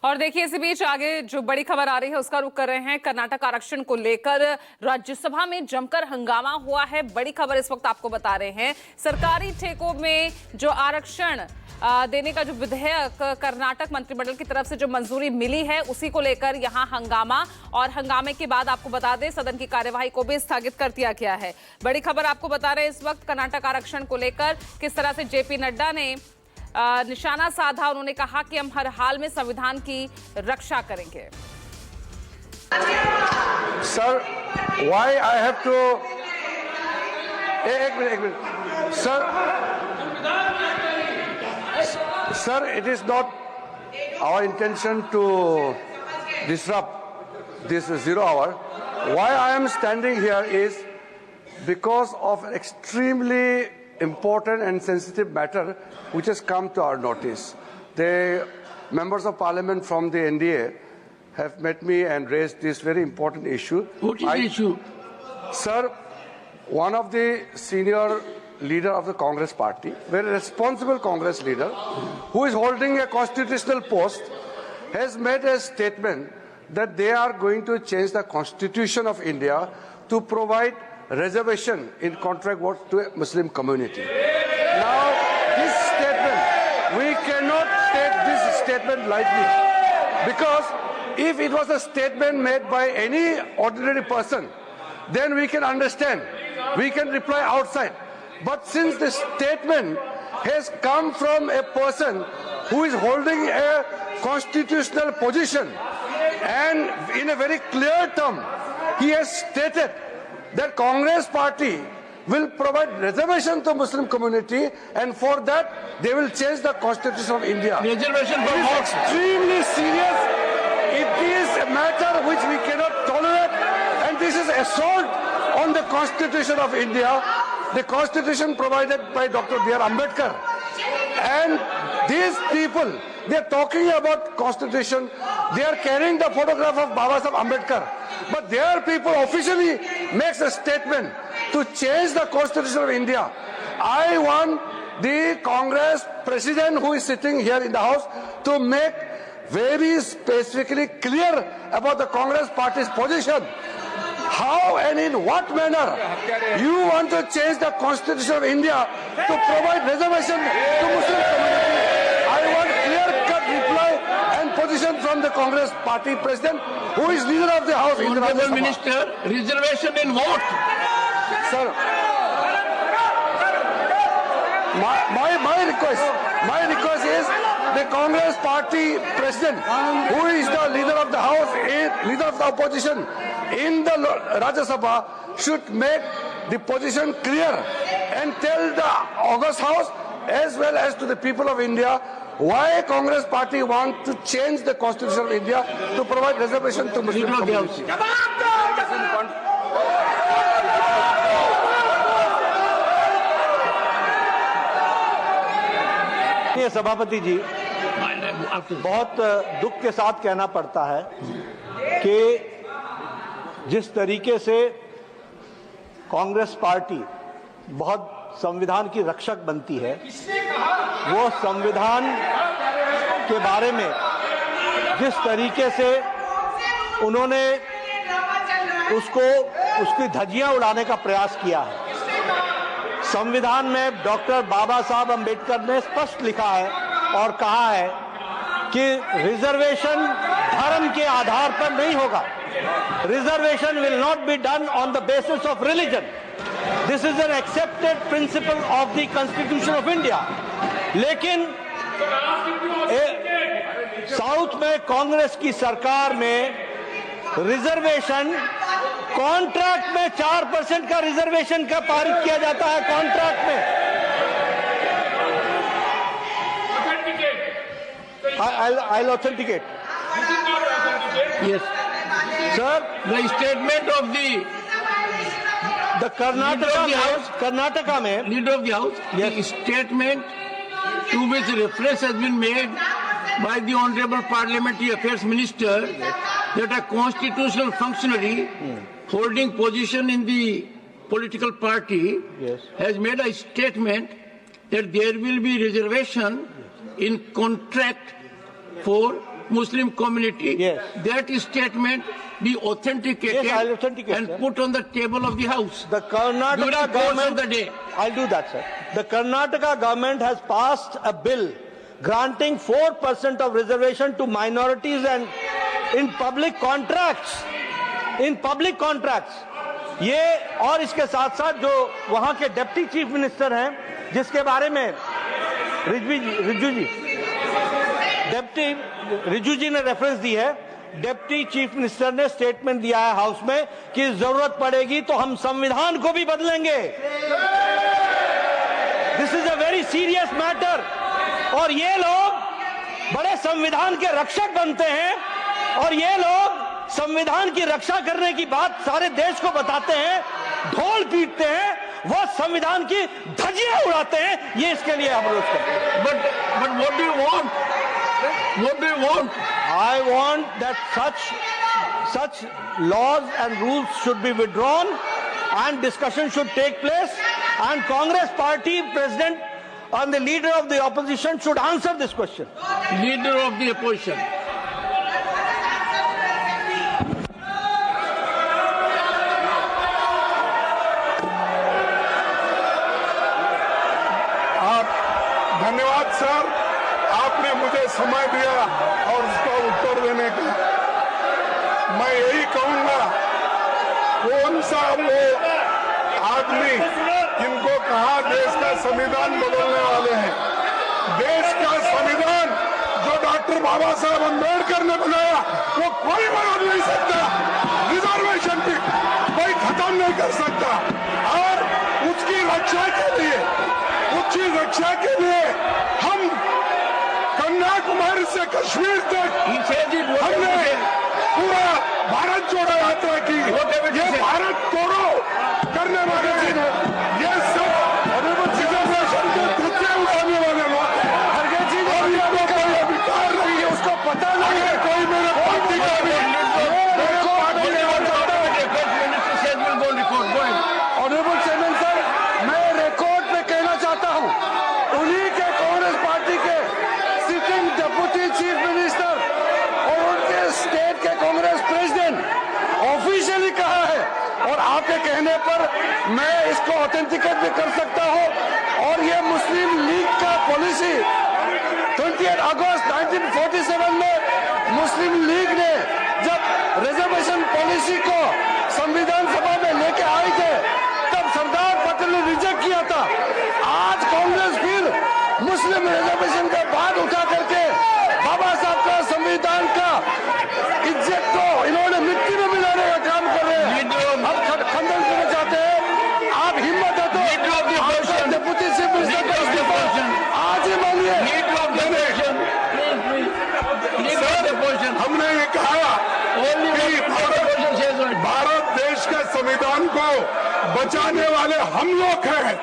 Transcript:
और देखिए इसी बीच आगे जो बड़ी खबर आ रही है उसका रुख कर रहे हैं। कर्नाटक आरक्षण को लेकर राज्यसभा में जमकर हंगामा हुआ है। बड़ी खबर इस वक्त आपको बता रहे हैं। सरकारी ठेकों में जो आरक्षण देने का जो विधेयक कर्नाटक मंत्रिमंडल की तरफ से जो मंजूरी मिली है उसी को लेकर यहां हंगामा, और हंगामे के बाद आपको बता दें सदन की कार्यवाही को भी स्थगित कर दिया गया है। बड़ी खबर आपको बता रहे हैं इस वक्त कर्नाटक आरक्षण को लेकर किस तरह से जेपी नड्डा ने निशाना साधा। उन्होंने कहा कि हम हर हाल में संविधान की रक्षा करेंगे। Sir, why I have to एक minute sir, it is not our intention to disrupt this 0 hour. Why I am standing here is because of an extremely important and sensitive matter which has come to our notice. The members of parliament from the NDA have met me and raised this very important issue. What is the issue? Sir, one of the senior leader of the Congress party, very responsible Congress leader, who is holding a constitutional post, has made a statement that they are going to change the constitution of India to provide reservation in contract work to a Muslim community. Now, this statement, we cannot take this statement lightly, because if it was a statement made by any ordinary person, then we can understand, we can reply outside. But since the statement has come from a person who is holding a constitutional position, and in a very clear term, he has stated that Congress party will provide reservation to Muslim community, and for that they will change the constitution of India. Reservation for It is extremely serious. It is a matter which we cannot tolerate, and this is assault on the constitution of India, the constitution provided by Dr. B.R. Ambedkar. And these people, they are talking about constitution, they are carrying the photograph of Baba Saheb Ambedkar, but their people officially makes a statement to change the constitution of India. I want the Congress president who is sitting here in the house to make very specifically clear about the Congress party's position. How and in what manner you want to change the constitution of India to provide reservation to Muslim community? I want clear-cut reply and position from the Congress party president, who is leader of the House. Honorable Minister, reservation in what? Sir, my request is the Congress party president, who is the leader of the House, leader of the opposition in the Rajya Sabha, should make the position clear and tell the August House as well as to the people of India why Congress party want to change the constitution of India to provide reservation to Muslim community. सभापति जी, बहुत दुख के साथ कहना पड़ता है कि जिस तरीके से कांग्रेस पार्टी बहुत संविधान की रक्षक बनती है, वो संविधान के बारे में जिस तरीके से उन्होंने उसकी धज्जियां उड़ाने का प्रयास किया है। संविधान में डॉक्टर बाबा साहब अंबेडकर ने स्पष्ट लिखा है और कहा है कि रिजर्वेशन धर्म के आधार पर नहीं होगा। Reservation will not be done on the basis of religion. This is an accepted principle of the constitution of India. लेकिन साउथ में कांग्रेस की सरकार में रिजर्वेशन कॉन्ट्रैक्ट में 4% का रिजर्वेशन का पारित किया जाता है। कॉन्ट्रैक्ट में I'll authenticate. Yes. Sir, The statement of the Karnataka में leader of the House, the statement to which reference has been made by the Honorable Parliamentary Affairs Minister, that a constitutional functionary holding position in the political party has made a statement that there will be reservation in contract for Muslim community. Yes. That statement be authenticated Yes, I'll authenticate, and sir. put on the table of the House. The During Karnataka the course of government, the day. I'll do that, sir. The Karnataka government has passed a bill granting 4% of reservation to minorities and in public contracts. In public contracts. ये और इसके साथ साथ जो वहां के deputy chief minister हैं, जिसके बारे में रिजू जी ने रेफरेंस दी है, डिप्टी चीफ मिनिस्टर ने स्टेटमेंट दिया है हाउस में कि जरूरत पड़ेगी तो हम संविधान को भी बदलेंगे। This is a very serious matter. और ये लोग बड़े संविधान के रक्षक बनते हैं और ये लोग संविधान की रक्षा करने की बात सारे देश को बताते हैं, ढोल पीटते हैं, वो संविधान की धज्जियां उड़ाते हैं। ये इसके लिए हम रोज करते हैं। But what do you want? What do you want? I want that such laws and rules should be withdrawn and discussion should take place, and Congress party president and the leader of the opposition should answer this question. Leader of the opposition. धन्यवाद sir, आपने मुझे समय दिया और उसका उत्तर देने का। मैं यही कहूंगा, कौन सा वो आदमी जिनको कहा देश का संविधान बदलने वाले हैं। देश का संविधान जो डॉक्टर बाबा साहब अम्बेडकर ने बनाया वो कोई बदल नहीं सकता। रिजर्वेशन की कोई खत्म नहीं कर सकता। और उसकी रक्षा के लिए हम कन्याकुमारी से कश्मीर तक हमने पूरा भारत जोड़ो यात्रा की। ये भारत तोड़ो करने वाले ये सब रिजर्वेशन के धक्के उठाने वाले लोग और इनको कोई अधिकार नहीं है, उसको पता नहीं है। कोई मेरे पार्टी का भी ऑनरेबल चेयरमैन सर, मैं रिकॉर्ड पे कहना चाहता हूं, उन्हीं के कांग्रेस पार्टी के सिटिंग डिप्टी चीफ मिनिस्टर और उनके स्टेट के कांग्रेस प्रेसिडेंट ऑफिशियली कहा है, और आपके कहने पर मैं इसको ऑथेंटिकेट भी कर सकता हूं। और ये मुस्लिम लीग का पॉलिसी 28 अगस्त 1947 में मुस्लिम लीग ने जब रिजर्वेशन पॉलिसी को संविधान सभा में लेके आए थे, तब सरदार पटेल ने रिजेक्ट किया था। आज कांग्रेस फिर मुस्लिम रिजर्वेशन का बात उठा करके बाबा साहब का संविधान का इज्जत को इन्होंने मिट्टी में मिलाने का काम कर रहे हैं। अब खंडन करना चाहते हैं। आप हिम्मत है तो डिप्टी चीफ मिनिस्टर का इस्तीफा आज ही मांगिए। हमने ये कहा कि भारत देश के संविधान को बचाने वाले हम लोग हैं।